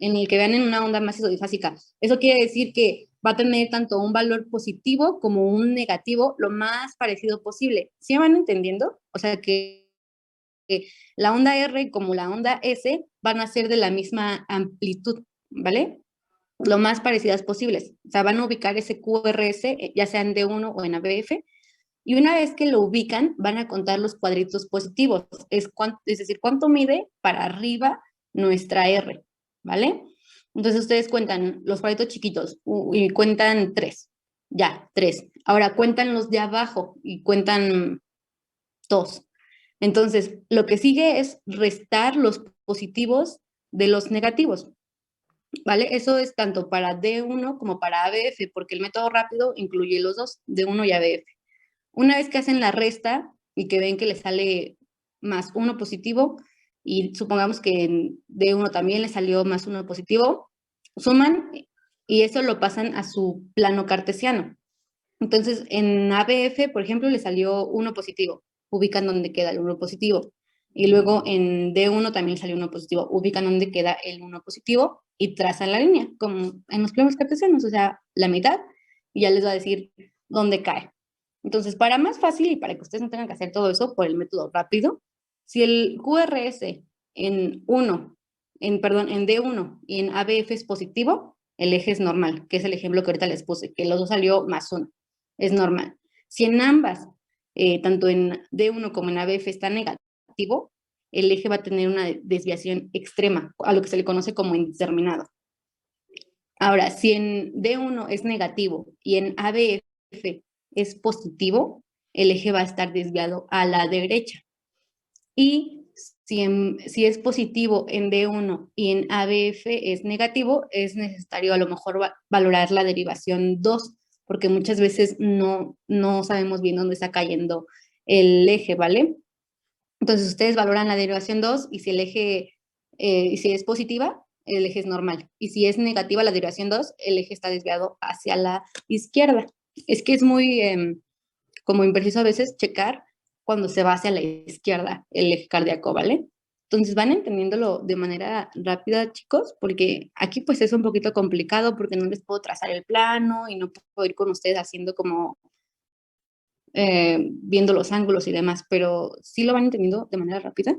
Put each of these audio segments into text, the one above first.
en el que vean en una onda más isodifásica. Eso quiere decir que va a tener tanto un valor positivo como un negativo lo más parecido posible. ¿Sí me van entendiendo? O sea que la onda R como la onda S van a ser de la misma amplitud, ¿vale? Lo más parecidas posibles. O sea, van a ubicar ese QRS, ya sea en D1 o en ABF, y una vez que lo ubican, van a contar los cuadritos positivos, es decir, cuánto mide para arriba nuestra R, ¿vale? Entonces ustedes cuentan los cuadritos chiquitos y cuentan tres, ya, tres. Ahora cuentan los de abajo y cuentan dos. Entonces, lo que sigue es restar los positivos de los negativos, ¿vale? Eso es tanto para D1 como para ABF, porque el método rápido incluye los dos, D1 y ABF. Una vez que hacen la resta y que ven que les sale más uno positivo, y supongamos que en D1 también les salió más uno positivo, suman y eso lo pasan a su plano cartesiano. Entonces, en ABF, por ejemplo, le salió uno positivo, ubican dónde queda el uno positivo. Y luego en D1 también salió uno positivo, ubican dónde queda el uno positivo y trazan la línea, como en los planos cartesianos, o sea, la mitad, y ya les va a decir dónde cae. Entonces, para más fácil y para que ustedes no tengan que hacer todo eso por el método rápido, si el QRS en perdón, en D1 y en ABF es positivo, el eje es normal, que es el ejemplo que ahorita les puse, que los dos salió más uno, es normal. Si en ambas, tanto en D1 como en ABF está negativo, el eje va a tener una desviación extrema, a lo que se le conoce como indeterminado. Ahora, si en D1 es negativo y en ABF es positivo, el eje va a estar desviado a la derecha. Y si es positivo en D1 y en ABF es negativo, es necesario a lo mejor valorar la derivación 2, porque muchas veces no sabemos bien dónde está cayendo el eje, ¿vale? Entonces ustedes valoran la derivación 2 y si el eje, si es positiva, el eje es normal. Y si es negativa la derivación 2, el eje está desviado hacia la izquierda. Es que es muy como impreciso a veces checar cuando se va hacia la izquierda el eje cardíaco, ¿vale? Entonces van entendiéndolo de manera rápida, chicos, porque aquí pues es un poquito complicado porque no les puedo trazar el plano y no puedo ir con ustedes haciendo como viendo los ángulos y demás, pero sí lo van entendiendo de manera rápida.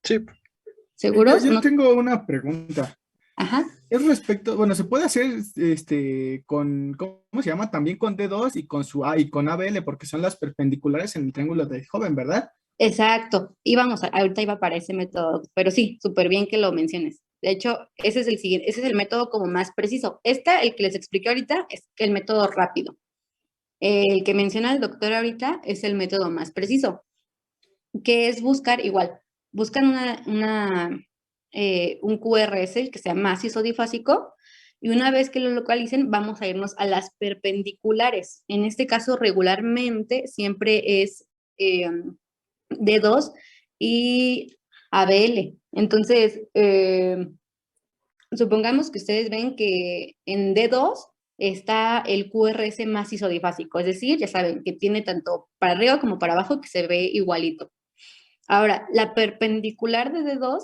Sí. ¿Seguros? Yo No. tengo una pregunta. Ajá. Es respecto, bueno, se puede hacer con, ¿cómo se llama? También con D2 y con su A y con ABL, porque son las perpendiculares en el triángulo de Joven, ¿verdad? Exacto. Ahorita iba para ese método, pero sí, súper bien que lo menciones. De hecho, ese es el siguiente, ese es el método como más preciso. El que les expliqué ahorita, es el método rápido. El que menciona el doctor ahorita es el método más preciso, que es buscar igual, buscan un QRS que sea más isodifásico, y una vez que lo localicen, vamos a irnos a las perpendiculares. En este caso, regularmente, siempre es D2 y ABL. Entonces, supongamos que ustedes ven que en D2 está el QRS más isodifásico, es decir, ya saben que tiene tanto para arriba como para abajo que se ve igualito. Ahora, la perpendicular de D2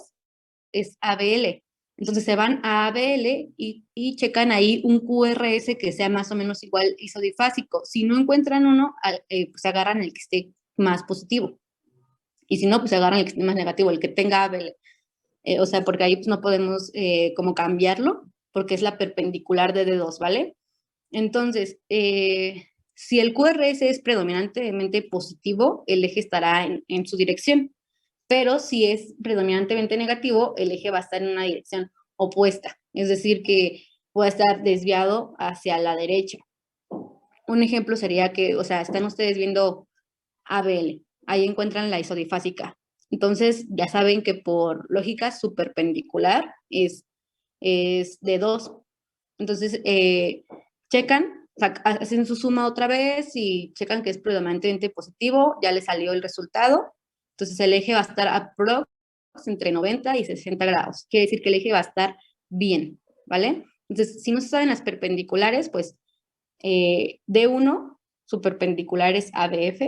es ABL. Entonces se van a ABL y checan ahí un QRS que sea más o menos igual isodifásico. Si no encuentran uno, pues agarran el que esté más positivo. Y si no, pues agarran el que esté más negativo, el que tenga ABL. O sea, porque ahí pues, no podemos como cambiarlo, porque es la perpendicular de D2, ¿vale? Entonces, si el QRS es predominantemente positivo, el eje estará en su dirección, pero si es predominantemente negativo, el eje va a estar en una dirección opuesta, es decir, que puede estar desviado hacia la derecha. Un ejemplo sería que, o sea, están ustedes viendo ABL, ahí encuentran la isodifásica. Entonces, ya saben que por lógica su perpendicular es de 2. Entonces, checan, hacen su suma otra vez y checan que es predominantemente positivo, ya les salió el resultado. Entonces, el eje va a estar aprox entre 90 y 60 grados. Quiere decir que el eje va a estar bien, ¿vale? Entonces, si no se saben las perpendiculares, pues D1, su perpendicular es ABF,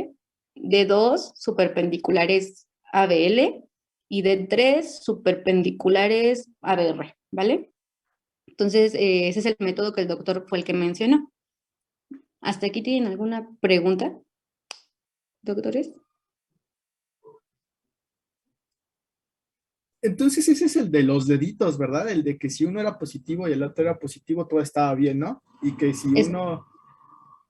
D2, su perpendicular es ABL, y de 3 subperpendiculares ABR, ¿vale? Entonces, ese es el método que el doctor fue el que mencionó. ¿Hasta aquí tienen alguna pregunta, doctores? Entonces ese es el de los deditos, ¿verdad? El de que si uno era positivo y el otro era positivo, todo estaba bien, ¿no? Y que si Es, uno...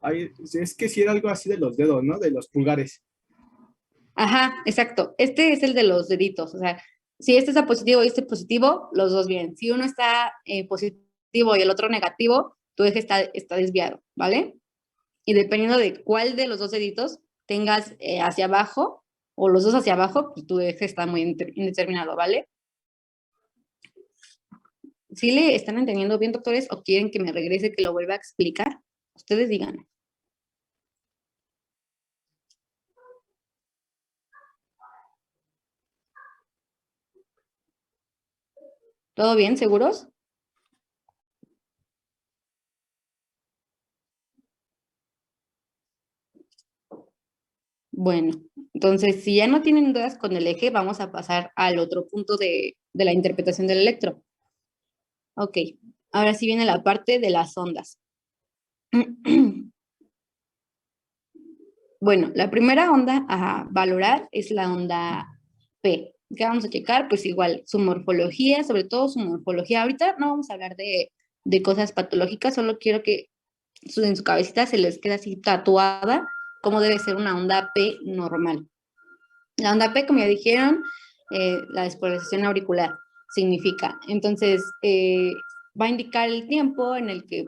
es que si era algo así de los dedos, ¿no? De los pulgares. ajá, exacto. Este es el de los deditos. O sea, si este está positivo y este positivo, los dos bien. Si uno está positivo y el otro negativo, tu eje está desviado, ¿vale? Y dependiendo de cuál de los dos deditos tengas hacia abajo o los dos hacia abajo, pues tu eje está muy indeterminado, ¿vale? ¿Sí le están entendiendo bien, doctores, o quieren que me regrese, que lo vuelva a explicar? Ustedes digan. ¿Todo bien? ¿Seguros? Bueno, entonces, si ya no tienen dudas con el eje, vamos a pasar al otro punto de la interpretación del electro. Ok, ahora sí viene la parte de las ondas. Bueno, la primera onda a valorar es la onda P. ¿Qué vamos a checar? Pues igual, su morfología, sobre todo su morfología. Ahorita no vamos a hablar de cosas patológicas, solo quiero que en su cabecita se les quede así tatuada cómo debe ser una onda P normal. La onda P, como ya dijeron, la despolarización auricular significa. Entonces, va a indicar el tiempo en el que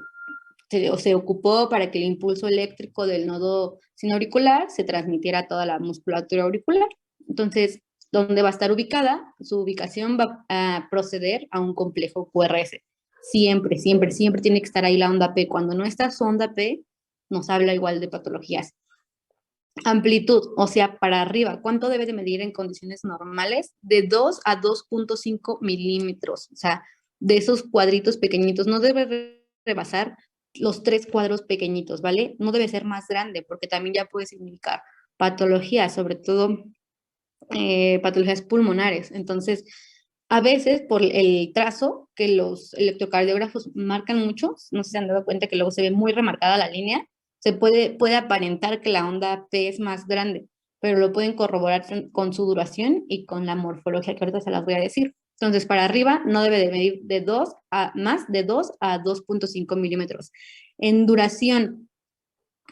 se ocupó para que el impulso eléctrico del nodo sinauricular se transmitiera a toda la musculatura auricular. Entonces, ¿dónde va a estar ubicada? Su ubicación va a proceder a un complejo QRS. Siempre, siempre, siempre tiene que estar ahí la onda P. Cuando no está su onda P, nos habla igual de patologías. Amplitud, o sea, para arriba, ¿cuánto debe de medir en condiciones normales? De 2 a 2.5 milímetros, o sea, de esos cuadritos pequeñitos, no debe rebasar los 3 cuadros pequeñitos, ¿vale? No debe ser más grande, porque también ya puede significar patologías, sobre todo patologías pulmonares. Entonces, a veces por el trazo que los electrocardiógrafos marcan mucho, no sé si se han dado cuenta que luego se ve muy remarcada la línea, puede aparentar que la onda P es más grande, pero lo pueden corroborar con su duración y con la morfología que ahorita se las voy a decir. Entonces, para arriba no debe de medir más de 2 a 2.5 milímetros. En duración,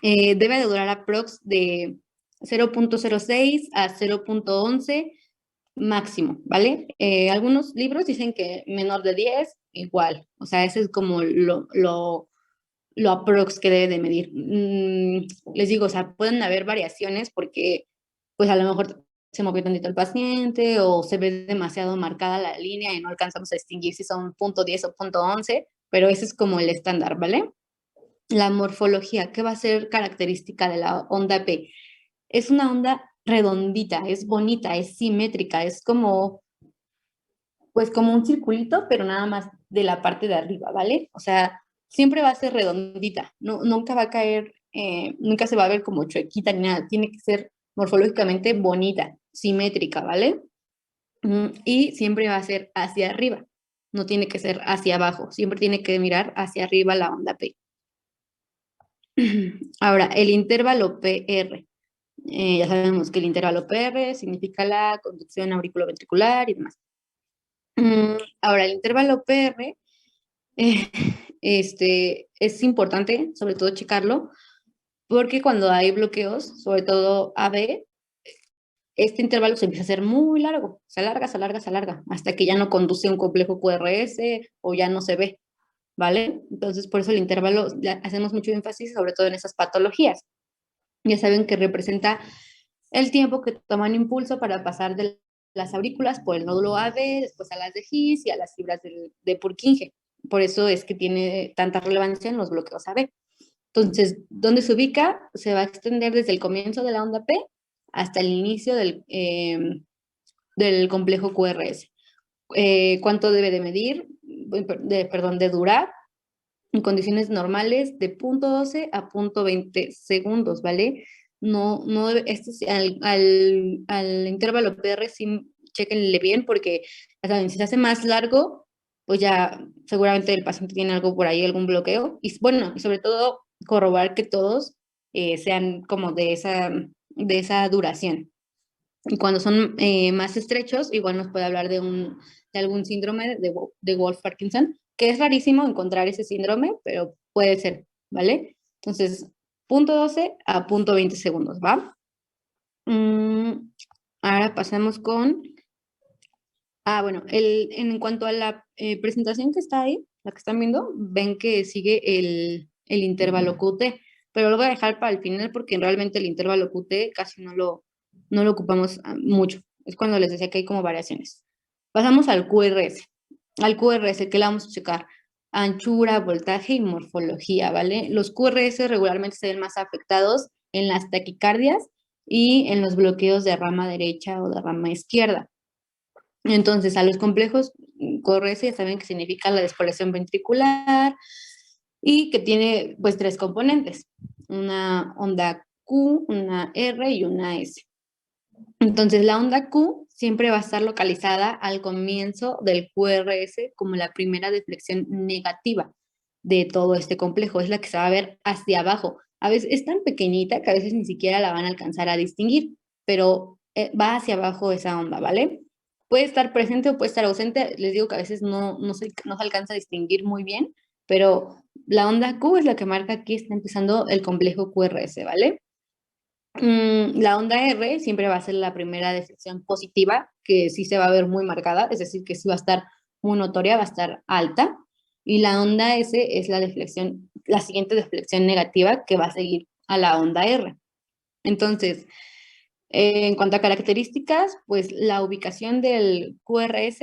debe de durar aprox de 0.06 a 0.11 máximo, ¿vale? Algunos libros dicen que menor de 10, igual. O sea, ese es como lo aprox que debe de medir. Les digo, o sea, pueden haber variaciones porque, pues a lo mejor se movió tantito el paciente o se ve demasiado marcada la línea y no alcanzamos a distinguir si son .10 o .11, pero ese es como el estándar, ¿vale? La morfología, ¿qué va a ser característica de la onda P? Es una onda redondita, es bonita, es simétrica, es como, pues como un circulito, pero nada más de la parte de arriba, ¿vale? O sea, siempre va a ser redondita, no, nunca va a caer, nunca se va a ver como chuequita ni nada, tiene que ser morfológicamente bonita, simétrica, ¿vale? Y siempre va a ser hacia arriba, no tiene que ser hacia abajo, siempre tiene que mirar hacia arriba la onda P. Ahora, el intervalo PR. Ya sabemos que el intervalo PR significa la conducción auriculoventricular y demás. Ahora, el intervalo PR eh, es importante, sobre todo checarlo, porque cuando hay bloqueos, sobre todo AB, este intervalo se empieza a hacer muy largo, se alarga, se alarga, se alarga, hasta que ya no conduce un complejo QRS o ya no se ve, ¿vale? Entonces, por eso el intervalo, hacemos mucho énfasis, sobre todo en esas patologías. Ya saben que representa el tiempo que toman impulso para pasar de las aurículas por el nódulo AB, después a las de His y a las fibras de Purkinje. Por eso es que tiene tanta relevancia en los bloqueos AB. Entonces, ¿dónde se ubica? Se va a extender desde el comienzo de la onda P hasta el inicio del complejo QRS. ¿Cuánto debe de medir? Perdón, de durar en condiciones normales de 0.12 a 0.20 segundos, ¿vale? No, no, al intervalo PR sí chéquenle bien porque, ya saben, si se hace más largo, pues ya seguramente el paciente tiene algo por ahí, algún bloqueo. Y bueno, y sobre todo corroborar que todos sean como de esa duración. Y cuando son más estrechos, igual nos puede hablar de algún síndrome de Wolff-Parkinson, que es rarísimo encontrar ese síndrome, pero puede ser, ¿vale? Entonces, punto 12 a punto 20 segundos, ¿va? Ahora pasamos con... Ah, bueno, en cuanto a la presentación que está ahí, la que están viendo, ven que sigue el intervalo QT, pero lo voy a dejar para el final porque realmente el intervalo QT casi no lo ocupamos mucho. Es cuando les decía que hay como variaciones. Pasamos al QRS. Al QRS, que le vamos a checar anchura, voltaje y morfología, ¿vale? Los QRS regularmente se ven más afectados en las taquicardias y en los bloqueos de rama derecha o de rama izquierda. Entonces, a los complejos QRS ya saben que significa la despoblación ventricular y que tiene pues tres componentes, una onda Q, una R y una S. Entonces, la onda Q siempre va a estar localizada al comienzo del QRS como la primera deflexión negativa de todo este complejo. Es la que se va a ver hacia abajo. A veces es tan pequeñita que a veces ni siquiera la van a alcanzar a distinguir, pero va hacia abajo esa onda, ¿vale? Puede estar presente o puede estar ausente. Les digo que a veces no se alcanza a distinguir muy bien, pero la onda Q es la que marca que está empezando el complejo QRS, ¿vale? La onda R siempre va a ser la primera deflexión positiva, que sí se va a ver muy marcada, es decir, que sí va a estar muy notoria, va a estar alta. Y la onda S es la siguiente deflexión negativa que va a seguir a la onda R. Entonces, en cuanto a características, pues la ubicación del QRS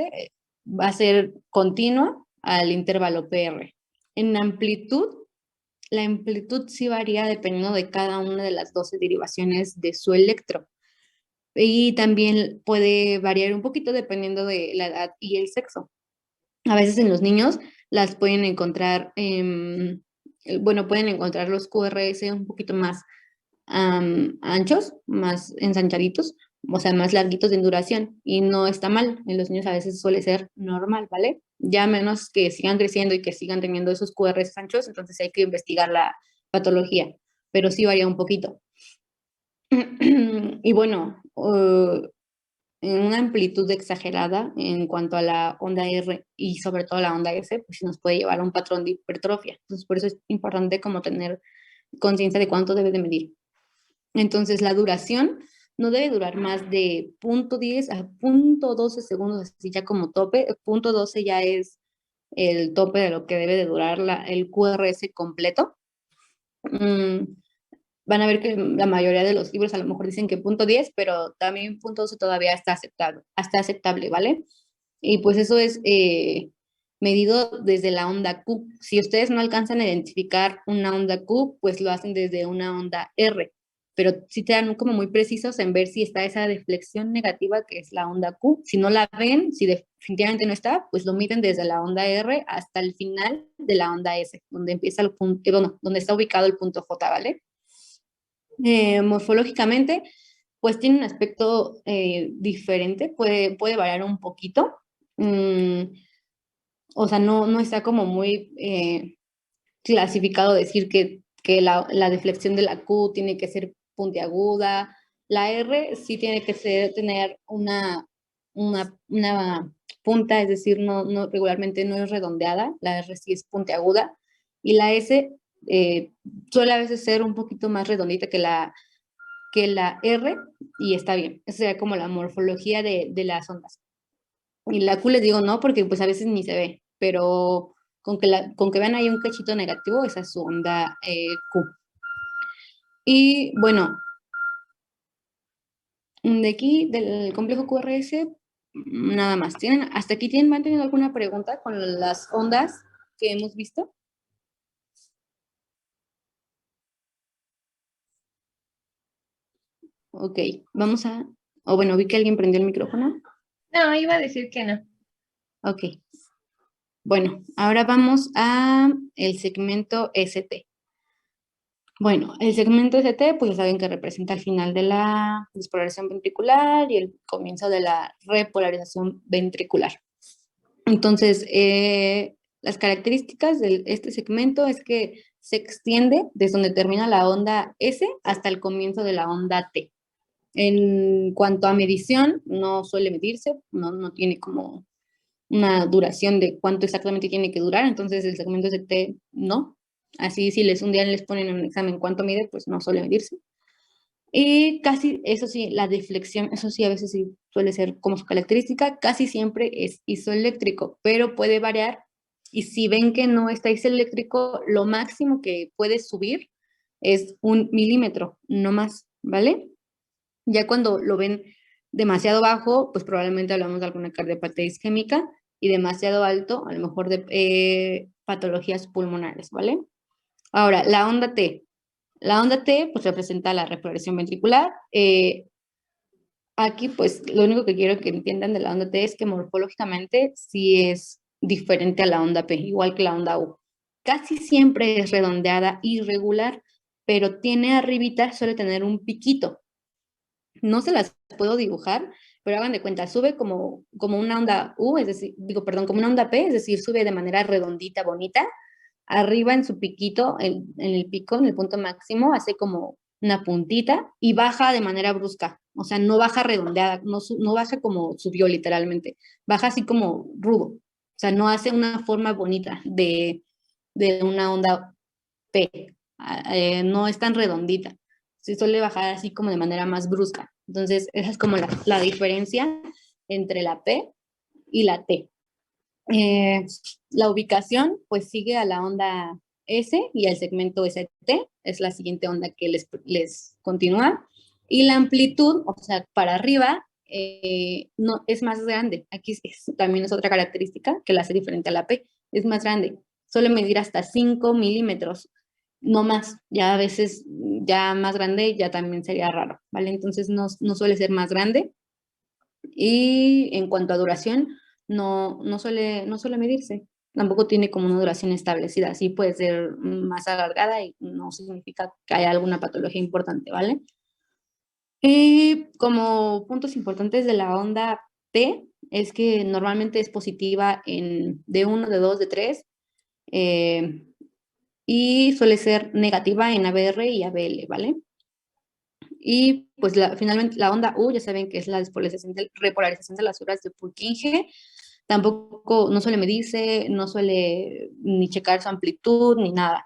va a ser continua al intervalo PR. En amplitud, la amplitud sí varía dependiendo de cada una de las 12 derivaciones de su electro. Y también puede variar un poquito dependiendo de la edad y el sexo. A veces en los niños las pueden encontrar, bueno, pueden encontrar los QRS un poquito más anchos, más ensanchaditos, o sea, más larguitos en duración, y no está mal. En los niños a veces suele ser normal, ¿vale? Ya menos que sigan creciendo y que sigan teniendo esos QRS anchos, entonces hay que investigar la patología, pero sí varía un poquito. Y bueno, en una amplitud exagerada en cuanto a la onda R y sobre todo la onda S, pues nos puede llevar a un patrón de hipertrofia. Entonces, por eso es importante como tener conciencia de cuánto debe de medir. Entonces, la duración no debe durar más de 0.10 a 0.12 segundos, así ya como tope. 0.12 ya es el tope de lo que debe de durar el QRS completo. Van a ver que la mayoría de los libros a lo mejor dicen que 0.10, pero también 0.12 todavía está aceptable, ¿vale? Y pues eso es medido desde la onda Q. Si ustedes no alcanzan a identificar una onda Q, pues lo hacen desde una onda R, pero sí te dan como muy precisos en ver si está esa deflexión negativa que es la onda Q. Si no la ven, si definitivamente no está, pues lo miden desde la onda R hasta el final de la onda S, donde empieza el punto, bueno, donde está ubicado el punto J, ¿vale? Morfológicamente, pues tiene un aspecto diferente, puede variar un poquito. O sea, no está como muy clasificado decir que la deflexión de la Q tiene que ser puntiaguda. La R sí tiene que tener una punta, es decir, regularmente no es redondeada, la R sí es puntiaguda, y la S suele a veces ser un poquito más redondita que la R, y está bien. Esa sería como la morfología de las ondas. Y la Q les digo no, porque pues a veces ni se ve, pero con que vean ahí un cachito negativo, esa es su onda Q. Y bueno, de aquí, del complejo QRS, nada más. ¿Hasta aquí han tenido alguna pregunta con las ondas que hemos visto? Ok, vamos a... O bueno, vi que alguien prendió el micrófono. No, iba a decir que no. Ok. Bueno, ahora vamos a el segmento ST. Bueno, el segmento ST, pues ya saben que representa el final de la despolarización ventricular y el comienzo de la repolarización ventricular. Entonces, las características de este segmento es que se extiende desde donde termina la onda S hasta el comienzo de la onda T. En cuanto a medición, no suele medirse, no tiene como una duración de cuánto exactamente tiene que durar, entonces el segmento ST no. Así si un día les ponen en un examen cuánto mide, pues no suele medirse. Y casi, eso sí, la deflexión, eso sí, a veces sí suele ser como su característica, casi siempre es isoeléctrico, pero puede variar. Y si ven que no está isoeléctrico, lo máximo que puede subir es 1 milímetro, no más, ¿vale? Ya cuando lo ven demasiado bajo, pues probablemente hablamos de alguna cardiopatía isquémica y demasiado alto, a lo mejor de patologías pulmonares, ¿vale? Ahora, la onda T. La onda T, pues representa la repolarización ventricular. Aquí, pues, lo único que quiero que entiendan de la onda T es que morfológicamente sí es diferente a la onda P, igual que la onda U. Casi siempre es redondeada, irregular, pero tiene arribita, suele tener un piquito. No se las puedo dibujar, pero hagan de cuenta, sube como una onda U, es decir, perdón, como una onda P, es decir, sube de manera redondita, bonita, arriba en su piquito, en el pico, en el punto máximo, hace como una puntita y baja de manera brusca. O sea, no baja redondeada, no baja como subió literalmente, baja así como rudo. O sea, no hace una forma bonita de una onda P. No es tan redondita. Se suele bajar así como de manera más brusca. Entonces, esa es como la diferencia entre la P y la T. La ubicación pues sigue a la onda S y al segmento ST, es la siguiente onda que les continúa. Y la amplitud, o sea, para arriba, no, es más grande. Aquí también es otra característica que la hace diferente a la P, es más grande. Suele medir hasta 5 milímetros, no más. Ya a veces, ya más grande, ya también sería raro, ¿vale? Entonces no suele ser más grande. Y en cuanto a duración, no suele medirse. Tampoco tiene como una duración establecida. Sí puede ser más alargada y no significa que haya alguna patología importante, ¿vale? Y como puntos importantes de la onda T es que normalmente es positiva en D1, D2, D3 y suele ser negativa en ABR y ABL, ¿vale? Y pues finalmente la onda U, ya saben que es la repolarización de las uras de Purkinje. Tampoco, no suele medirse, no suele ni checar su amplitud ni nada.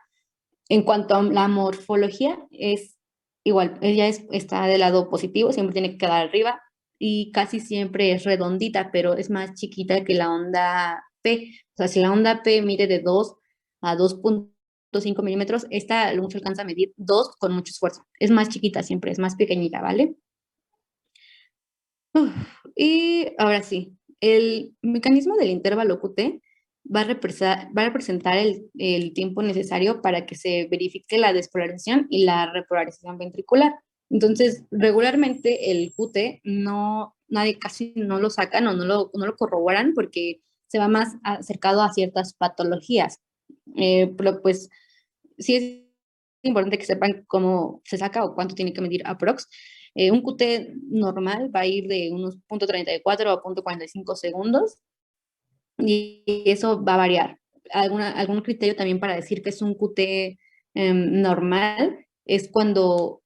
En cuanto a la morfología, es igual, ella está del lado positivo, siempre tiene que quedar arriba y casi siempre es redondita, pero es más chiquita que la onda P. O sea, si la onda P mide de 2 a 2.5 milímetros, esta lo mucho alcanza a medir 2 con mucho esfuerzo. Es más chiquita siempre, es más pequeñita, ¿vale? Y ahora sí, el mecanismo del intervalo QT va a representar el tiempo necesario para que se verifique la despolarización y la repolarización ventricular. Entonces, regularmente el QT nadie casi no lo sacan o no lo corroboran porque se va más acercado a ciertas patologías. Pero pues sí es importante que sepan cómo se saca o cuánto tiene que medir aprox. Un QT normal va a ir de unos 0.34 a 0.45 segundos y eso va a variar. Algún criterio también para decir que es un QT normal es cuando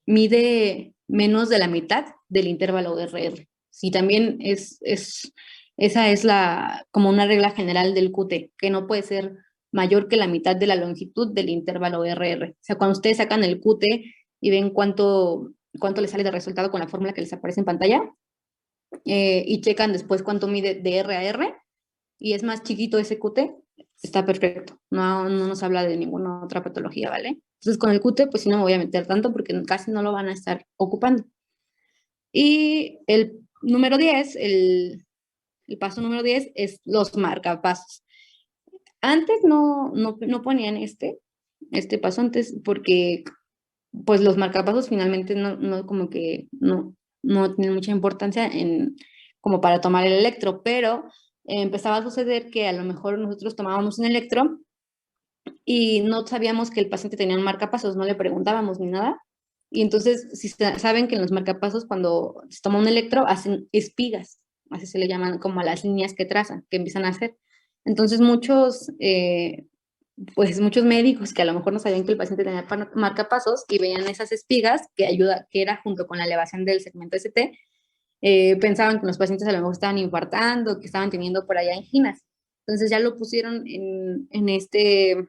mide menos de la mitad del intervalo RR. Si también esa es como una regla general del QT, que no puede ser mayor que la mitad de la longitud del intervalo RR. O sea, cuando ustedes sacan el QT y ven cuánto les sale de resultado con la fórmula que les aparece en pantalla, y checan después cuánto mide de R a R, y es más chiquito ese QT, está perfecto. No nos habla de ninguna otra patología, ¿vale? Entonces con el QT, pues sí no me voy a meter tanto porque casi no lo van a estar ocupando. Y el número 10, el paso número 10 es los marcapasos. Antes no ponían este paso antes porque pues los marcapasos finalmente como que no tienen mucha importancia como para tomar el electro, pero empezaba a suceder que a lo mejor nosotros tomábamos un electro y no sabíamos que el paciente tenía un marcapasos, no le preguntábamos ni nada. Y entonces, si saben que en los marcapasos, cuando se toma un electro, hacen espigas, así se le llaman como a las líneas que trazan, que empiezan a hacer. Entonces, pues muchos médicos que a lo mejor no sabían que el paciente tenía marcapasos y veían esas espigas que era junto con la elevación del segmento ST, pensaban que los pacientes a lo mejor estaban infartando, que estaban teniendo por allá anginas. Entonces ya lo pusieron en estos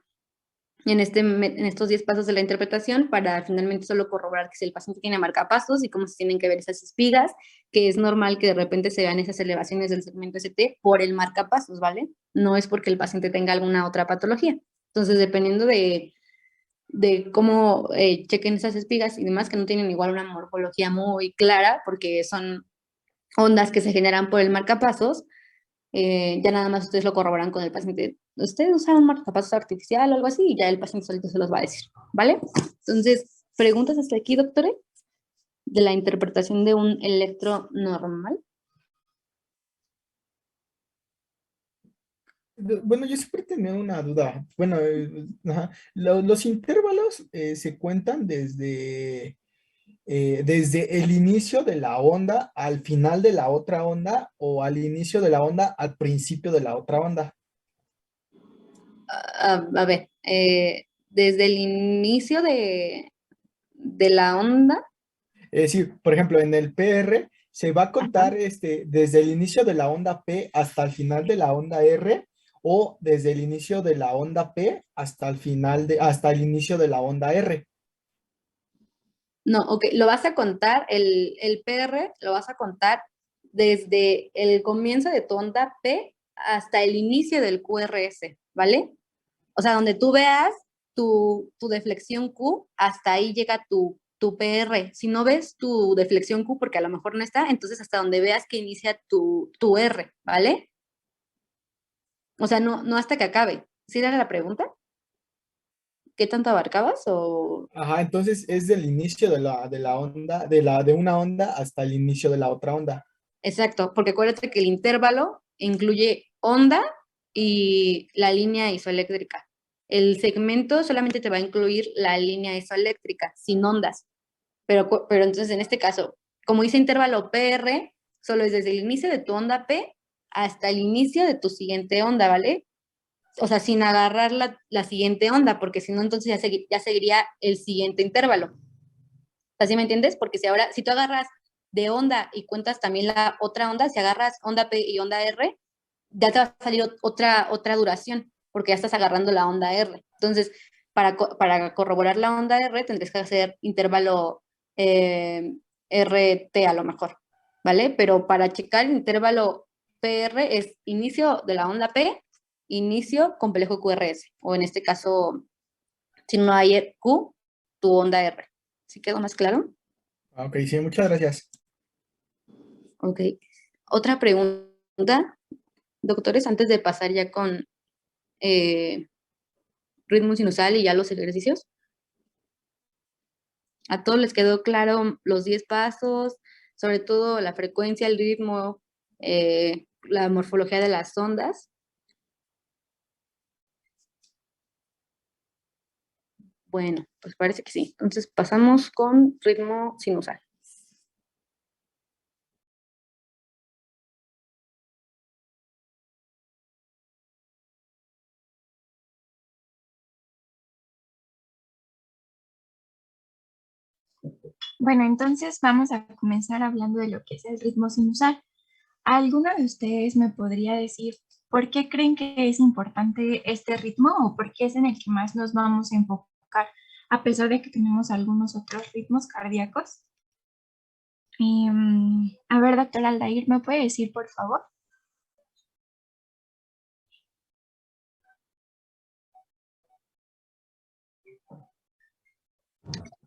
10 pasos de la interpretación para finalmente solo corroborar que si el paciente tiene marcapasos y cómo se tienen que ver esas espigas, que es normal que de repente se vean esas elevaciones del segmento ST por el marcapasos, ¿vale? No es porque el paciente tenga alguna otra patología. Entonces, dependiendo de cómo chequen esas espigas y demás, que no tienen igual una morfología muy clara, porque son ondas que se generan por el marcapasos, ya nada más ustedes lo corroboran con el paciente. Ustedes usan un marcapasos artificial o algo así y ya el paciente solito se los va a decir, ¿vale? Entonces, ¿preguntas hasta aquí, doctores? De la interpretación de un electro normal. Bueno, yo siempre tenía una duda. Bueno, ajá. Los intervalos se cuentan desde el inicio de la onda al final de la otra onda o al inicio de la onda al principio de la otra onda. A ver, desde el inicio de la onda. Es decir, por ejemplo, en el PR se va a Ajá. contar desde el inicio de la onda P hasta el final de la onda R o desde el inicio de la onda P hasta hasta el inicio de la onda R. No, ok, lo vas a contar, el PR lo vas a contar desde el comienzo de tu onda P hasta el inicio del QRS, ¿vale? O sea, donde tú veas tu deflexión Q, hasta ahí llega tu PR. Si no ves tu deflexión Q, porque a lo mejor no está, entonces hasta donde veas que inicia tu R, ¿vale? O sea, no hasta que acabe. ¿Sí era la pregunta? ¿Qué tanto abarcabas o...? Ajá, entonces es del inicio de la onda, de una onda hasta el inicio de la otra onda. Exacto, porque acuérdate que el intervalo incluye onda y la línea isoeléctrica. El segmento solamente te va a incluir la línea isoeléctrica, sin ondas. Pero entonces en este caso, como dice intervalo PR, solo es desde el inicio de tu onda P hasta el inicio de tu siguiente onda, ¿vale? O sea, sin agarrar la siguiente onda, porque si no, entonces ya seguiría el siguiente intervalo. ¿Así me entiendes? Porque si tú agarras de onda y cuentas también la otra onda, si agarras onda P y onda R, ya te va a salir otra duración, porque ya estás agarrando la onda R. Entonces, para corroborar la onda R, tendrías que hacer intervalo RT a lo mejor, ¿vale? Pero para checar el intervalo PR es inicio de la onda P, inicio complejo QRS, o en este caso, si no hay Q, tu onda R. ¿Sí quedó más claro? Ah, ok, sí, muchas gracias. Ok. Otra pregunta, doctores, antes de pasar ya con eh, ritmo sinusal y ya los ejercicios. ¿A todos les quedó claro los 10 pasos, sobre todo la frecuencia, el ritmo, la morfología de las ondas? Bueno, pues parece que sí. Entonces pasamos con ritmo sinusal. Bueno, entonces vamos a comenzar hablando de lo que es el ritmo sinusal. ¿Alguno de ustedes me podría decir por qué creen que es importante este ritmo o por qué es en el que más nos vamos a enfocar, a pesar de que tenemos algunos otros ritmos cardíacos? A ver, doctor Aldair, ¿me puede decir, por favor?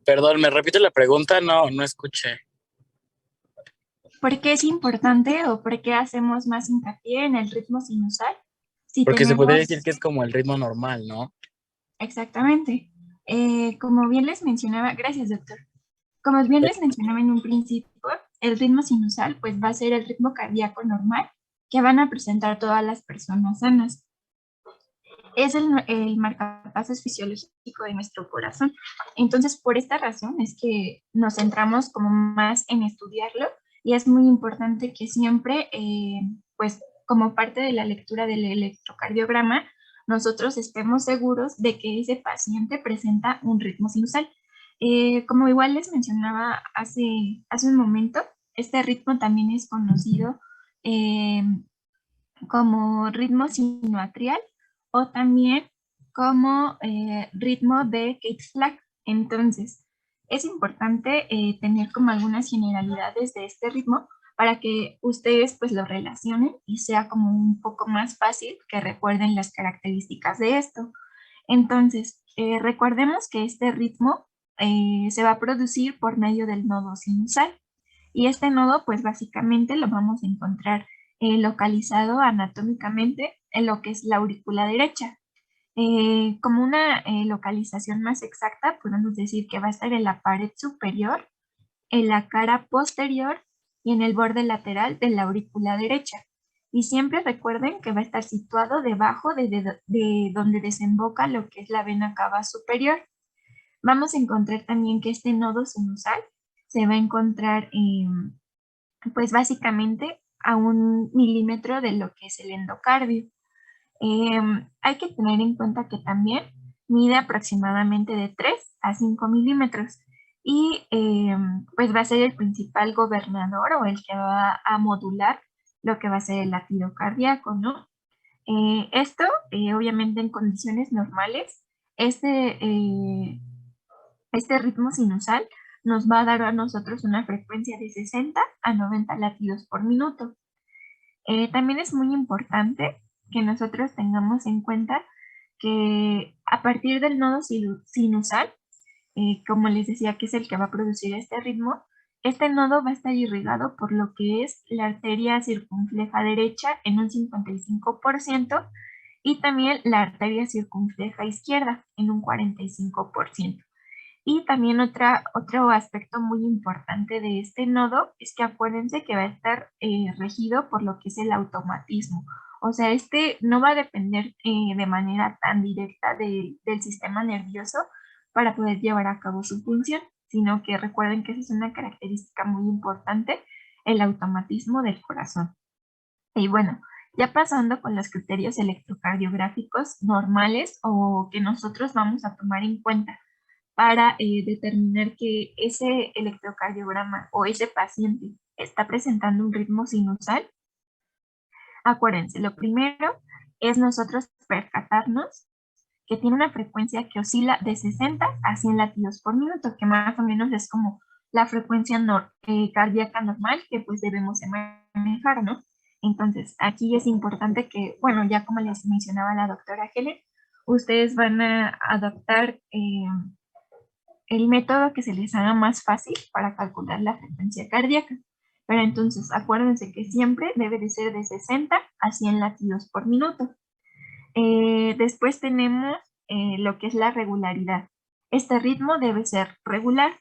Perdón, ¿me repite la pregunta? No escuché. ¿Por qué es importante o por qué hacemos más hincapié en el ritmo sinusal? Si Porque se podría tenemos, decir que es como el ritmo normal, ¿no? exactamente, como bien les mencionaba, gracias doctor, como bien les mencionaba en un principio, el ritmo sinusal pues va a ser el ritmo cardíaco normal que van a presentar todas las personas sanas. es el marcapasos fisiológico de nuestro corazón. Entonces, por esta razón es que nos centramos como más en estudiarlo y es muy importante que siempre, pues como parte de la lectura del electrocardiograma, nosotros estemos seguros de que ese paciente presenta un ritmo sinusal. Como igual les mencionaba hace un momento, este ritmo también es conocido eh, como ritmo sinuatrial o también como ritmo de Keats-Flack. Entonces, es importante tener como algunas generalidades de este ritmo para que ustedes pues lo relacionen y sea como un poco más fácil que recuerden las características de esto. Entonces, recordemos que este ritmo se va a producir por medio del nodo sinusal. Y este nodo, pues básicamente lo vamos a encontrar localizado anatómicamente en lo que es la aurícula derecha. Como una localización más exacta, podemos decir que va a estar en la pared superior, en la cara posterior y en el borde lateral de la aurícula derecha. Y siempre recuerden que va a estar situado debajo de donde desemboca lo que es la vena cava superior. Vamos a encontrar también que este nodo sinusal se va a encontrar pues básicamente a 1 milímetro de lo que es el endocardio. Hay que tener en cuenta que también mide aproximadamente de 3 a 5 milímetros y pues va a ser el principal gobernador o el que va a modular lo que va a ser el latido cardíaco, ¿no? Esto, obviamente en condiciones normales, este ritmo sinusal nos va a dar a nosotros una frecuencia de 60 a 90 latidos por minuto. También es muy importante que nosotros tengamos en cuenta que a partir del nodo sinusal, como les decía que es el que va a producir este ritmo, este nodo va a estar irrigado por lo que es la arteria circunfleja derecha en un 55% y también la arteria circunfleja izquierda en un 45%. Y también otro aspecto muy importante de este nodo es que acuérdense que va a estar regido por lo que es el automatismo. O sea, este no va a depender de manera tan directa del sistema nervioso para poder llevar a cabo su función, sino que recuerden que esa es una característica muy importante, el automatismo del corazón. Y bueno, ya pasando con los criterios electrocardiográficos normales o que nosotros vamos a tomar en cuenta para determinar que ese electrocardiograma o ese paciente está presentando un ritmo sinusal. Acuérdense, lo primero es nosotros percatarnos que tiene una frecuencia que oscila de 60 a 100 latidos por minuto, que más o menos es como la frecuencia cardíaca normal que pues debemos de manejar, ¿no? Entonces, aquí es importante que, bueno, ya como les mencionaba la doctora Helen, ustedes van a adoptar el método que se les haga más fácil para calcular la frecuencia cardíaca. Pero entonces, acuérdense que siempre debe de ser de 60 a 100 latidos por minuto. Después tenemos lo que es la regularidad. Este ritmo debe ser regular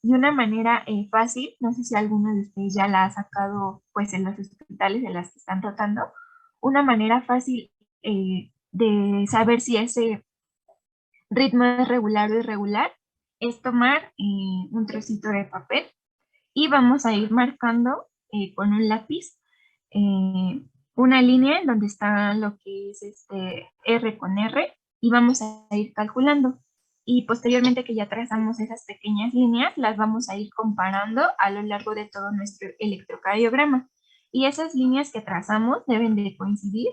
y una manera fácil, no sé si alguno de ustedes ya la ha sacado pues en los hospitales de las que están tratando, una manera fácil de saber si ese ritmo es regular o irregular es tomar un trocito de papel y vamos a ir marcando con un lápiz una línea en donde está lo que es R con R y vamos a ir calculando. Y posteriormente que ya trazamos esas pequeñas líneas, las vamos a ir comparando a lo largo de todo nuestro electrocardiograma. Y esas líneas que trazamos deben de coincidir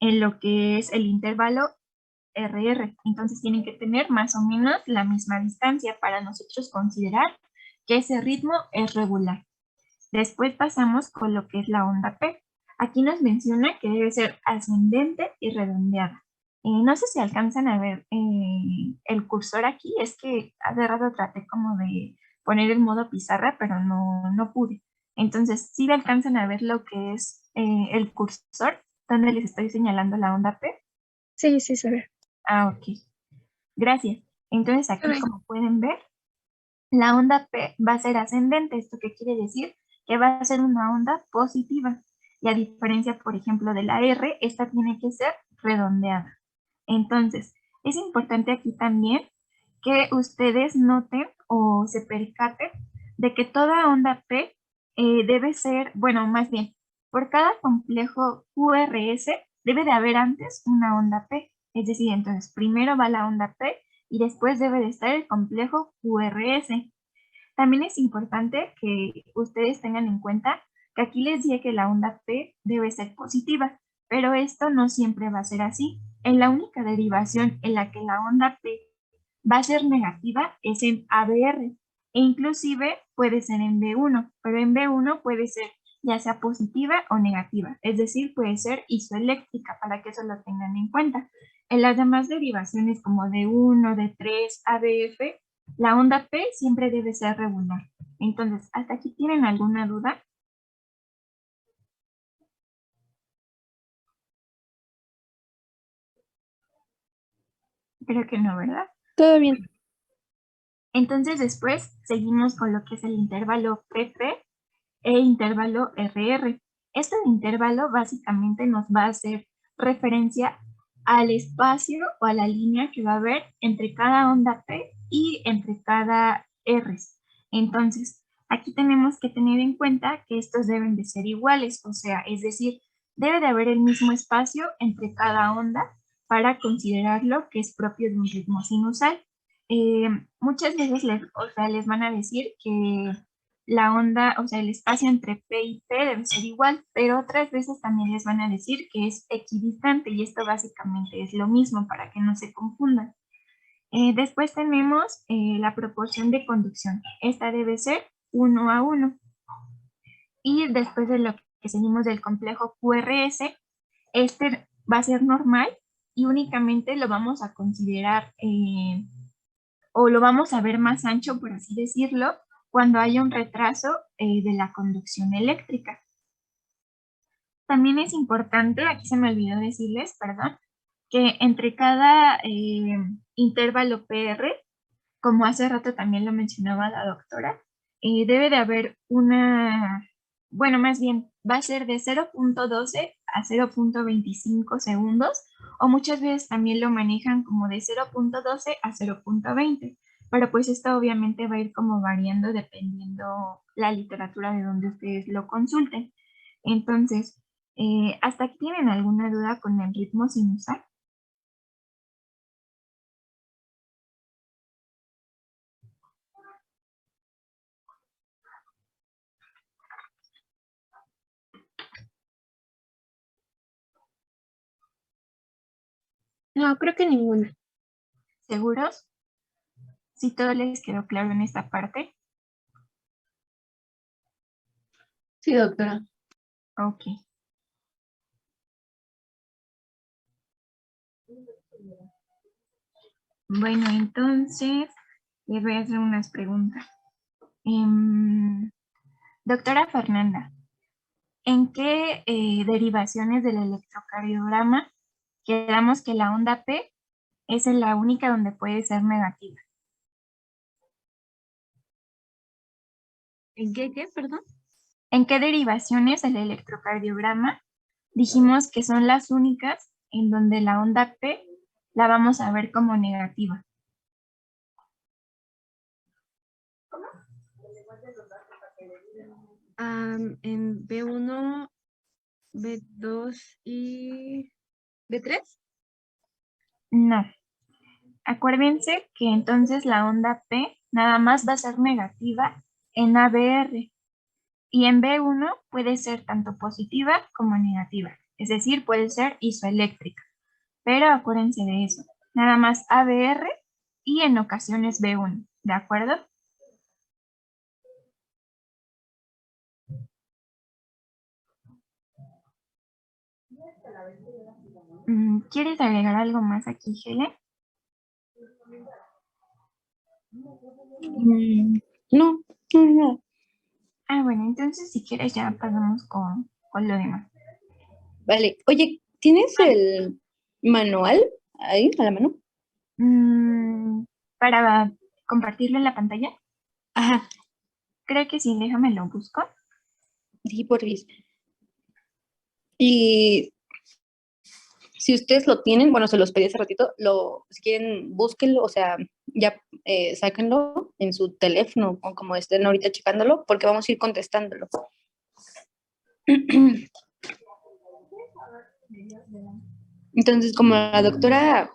en lo que es el intervalo RR. Entonces tienen que tener más o menos la misma distancia para nosotros considerar que ese ritmo es regular. Después pasamos con lo que es la onda P. Aquí nos menciona que debe ser ascendente y redondeada. No sé si alcanzan a ver el cursor aquí, es que hace rato traté como de poner el modo pizarra, pero no pude. Entonces, sí alcanzan a ver lo que es el cursor, donde les estoy señalando la onda P. Sí, sí se ve. Ah, ok. Gracias. Entonces aquí, como pueden ver, la onda P va a ser ascendente. ¿Esto qué quiere decir? Que va a ser una onda positiva. Y a diferencia, por ejemplo, de la R, esta tiene que ser redondeada. Entonces, es importante aquí también que ustedes noten o se percaten de que toda onda P debe ser, bueno, más bien, por cada complejo QRS debe de haber antes una onda P. Es decir, entonces primero va la onda P y después debe de estar el complejo QRS. También es importante que ustedes tengan en cuenta que aquí les dije que la onda P debe ser positiva, pero esto no siempre va a ser así. En la única derivación en la que la onda P va a ser negativa es en ABR e inclusive puede ser en B1, pero en B1 puede ser ya sea positiva o negativa, es decir, puede ser isoeléctrica para que eso lo tengan en cuenta. En las demás derivaciones como D1, D3, ABF, la onda P siempre debe ser regular. Entonces, ¿hasta aquí tienen alguna duda? Creo que no, ¿verdad? Todo bien. Entonces después seguimos con lo que es el intervalo PP e intervalo RR. Este intervalo básicamente nos va a hacer referencia al espacio o a la línea que va a haber entre cada onda P y entre cada R. Entonces, aquí tenemos que tener en cuenta que estos deben de ser iguales, o sea, es decir, debe de haber el mismo espacio entre cada onda para considerarlo que es propio de un ritmo sinusal. Muchas veces les van a decir que la onda, o sea, el espacio entre P y P debe ser igual, pero otras veces también les van a decir que es equidistante y esto básicamente es lo mismo para que no se confundan. Después tenemos la proporción de conducción. Esta debe ser 1:1. Y después de lo que seguimos del complejo QRS, este va a ser normal y únicamente lo vamos a considerar o lo vamos a ver más ancho, por así decirlo, cuando haya un retraso de la conducción eléctrica. También es importante, aquí se me olvidó decirles, perdón, que entre cada intervalo PR, como hace rato también lo mencionaba la doctora, debe de haber una, bueno, más bien, va a ser de 0.12 a 0.25 segundos, o muchas veces también lo manejan como de 0.12 a 0.20, pero pues esto obviamente va a ir como variando dependiendo la literatura de donde ustedes lo consulten. Entonces, ¿hasta aquí tienen alguna duda con el ritmo sinusal? No, creo que ninguna. ¿Seguros? ¿Si todo les quedó claro en esta parte? Sí, doctora. Ok. Bueno, entonces les voy a hacer unas preguntas. Doctora Fernanda, ¿en qué derivaciones del electrocardiograma quedamos que la onda P es la única donde puede ser negativa? ¿En qué, perdón? ¿En qué derivaciones del electrocardiograma dijimos que son las únicas en donde la onda P la vamos a ver como negativa? En B1, B2 y B3. No. Acuérdense que entonces la onda P nada más va a ser negativa en ABR y en B1 puede ser tanto positiva como negativa, es decir, puede ser isoeléctrica, pero acuérdense de eso, nada más ABR y en ocasiones B1, ¿de acuerdo? ¿Quieres agregar algo más aquí, Helen? No, no. Ah, bueno, entonces si quieres ya pasamos con lo demás. Vale. Oye, ¿tienes el manual ahí a la mano? Para compartirlo en la pantalla, Ajá, creo que sí, déjame lo busco. sí, porfis. Y Si ustedes lo tienen, bueno, se los pedí hace ratito, si quieren, búsquenlo, o sea, ya sáquenlo en su teléfono o como estén ahorita checándolo, porque vamos a ir contestándolo. Entonces, como la doctora